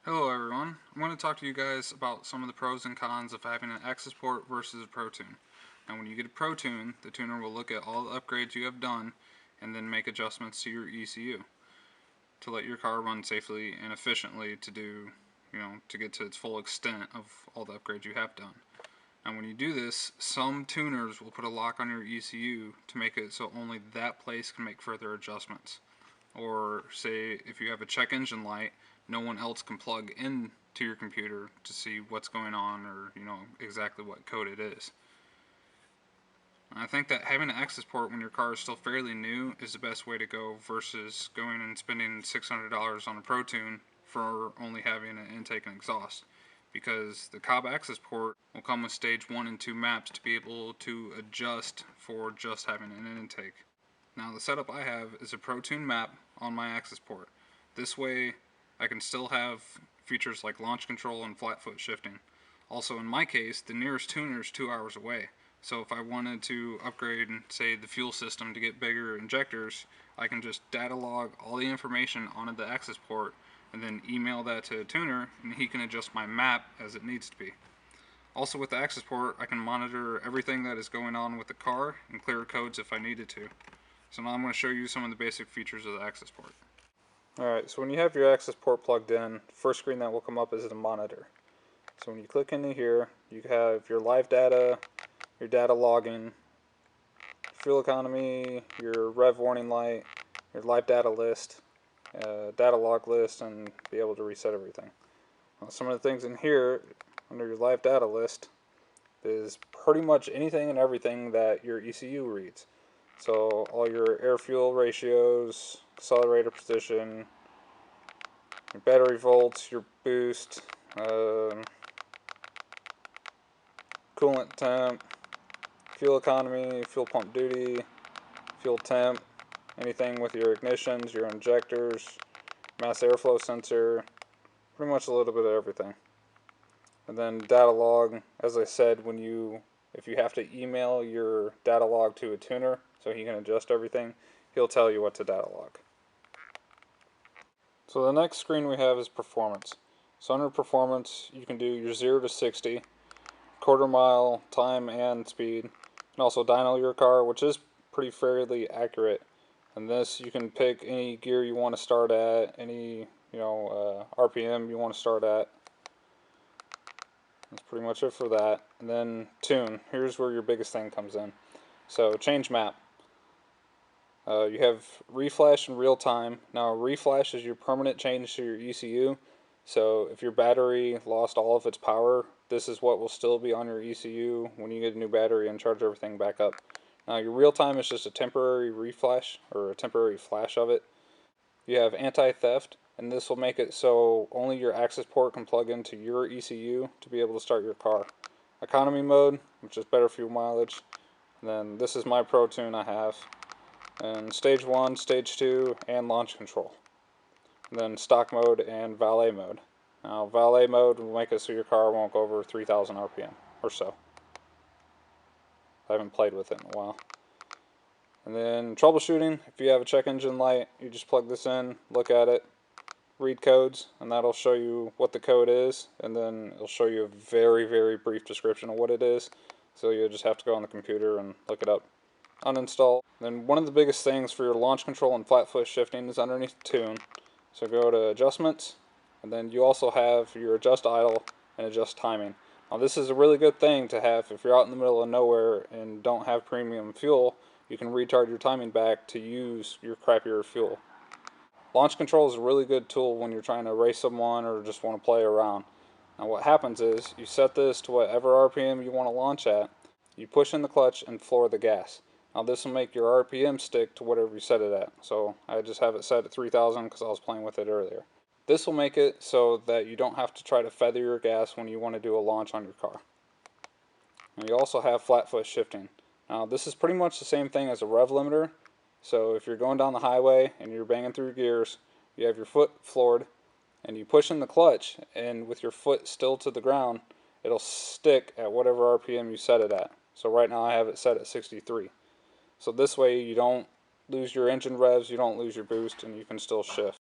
Hello everyone, I'm going to talk to you guys about some of the pros and cons of having an Accessport versus a Protune. Now when you get a Protune, the tuner will look at all the upgrades you have done and then make adjustments to your ECU to let your car run safely and efficiently to get to its full extent of all the upgrades you have done. And when you do this, some tuners will put a lock on your ECU to make it so only that place can make further adjustments. Or say if you have a check engine light, no one else can plug in to your computer to see what's going on or exactly what code it is. I think that having an Accessport when your car is still fairly new is the best way to go versus going and spending $600 on a Protune for only having an intake and exhaust, because the Cobb Accessport will come with stage 1 and 2 maps to be able to adjust for just having an intake. Now the setup I have is a Protune map on my Accessport. This way I can still have features like launch control and flat foot shifting. Also in my case, the nearest tuner is 2 hours away. So if I wanted to upgrade, say, the fuel system to get bigger injectors, I can just data log all the information onto the Accessport and then email that to a tuner, and he can adjust my map as it needs to be. Also with the Accessport, I can monitor everything that is going on with the car and clear codes if I needed to. So now I'm going to show you some of the basic features of the Accessport. Alright, so when you have your Accessport plugged in, first screen that will come up is the monitor. So when you click into here, you have your live data, your data logging, fuel economy, your rev warning light, your live data list, data log list, and be able to reset everything. Now, some of the things in here under your live data list is pretty much anything and everything that your ECU reads. So all your air fuel ratios, accelerator position, your battery volts, your boost, coolant temp, fuel economy, fuel pump duty, fuel temp, anything with your ignitions, your injectors, mass airflow sensor, pretty much a little bit of everything. And then data log, as I said, if you have to email your data log to a tuner so he can adjust everything, he'll tell you what to data log. So the next screen we have is performance. So under performance, you can do your 0 to 60, quarter mile, time, and speed. You can also dyno your car, which is pretty fairly accurate. And this, you can pick any gear you want to start at, any RPM you want to start at. That's pretty much it for that. And then tune. Here's where your biggest thing comes in. So change map. You have reflash and real time. Now reflash is your permanent change to your ECU. So if your battery lost all of its power, this is what will still be on your ECU when you get a new battery and charge everything back up. Now your real time is just a temporary reflash or a temporary flash of it. You have anti-theft, and this will make it so only your Accessport can plug into your ECU to be able to start your car. Economy mode, which is better fuel mileage. And then this is my Protune I have. And stage 1, stage 2, and launch control. And then stock mode and valet mode. Now valet mode will make it so your car won't go over 3,000 RPM or so. I haven't played with it in a while. And then troubleshooting, if you have a check engine light, you just plug this in, look at it, read codes, and that'll show you what the code is, and then it'll show you a very, very brief description of what it is. So you'll just have to go on the computer and look it up. Uninstall. Then one of the biggest things for your launch control and flat foot shifting is underneath the tune. So go to adjustments, and then you also have your adjust idle and adjust timing. Now this is a really good thing to have if you're out in the middle of nowhere and don't have premium fuel. You can retard your timing back to use your crappier fuel. Launch control is a really good tool when you're trying to race someone or just want to play around. Now what happens is you set this to whatever RPM you want to launch at, you push in the clutch and floor the gas. Now this will make your RPM stick to whatever you set it at. So I just have it set at 3,000 because I was playing with it earlier. This will make it so that you don't have to try to feather your gas when you want to do a launch on your car. And you also have flat foot shifting. Now this is pretty much the same thing as a rev limiter. So if you're going down the highway and you're banging through gears, you have your foot floored and you push in the clutch, and with your foot still to the ground, it'll stick at whatever RPM you set it at. So right now I have it set at 63. So this way you don't lose your engine revs, you don't lose your boost, and you can still shift.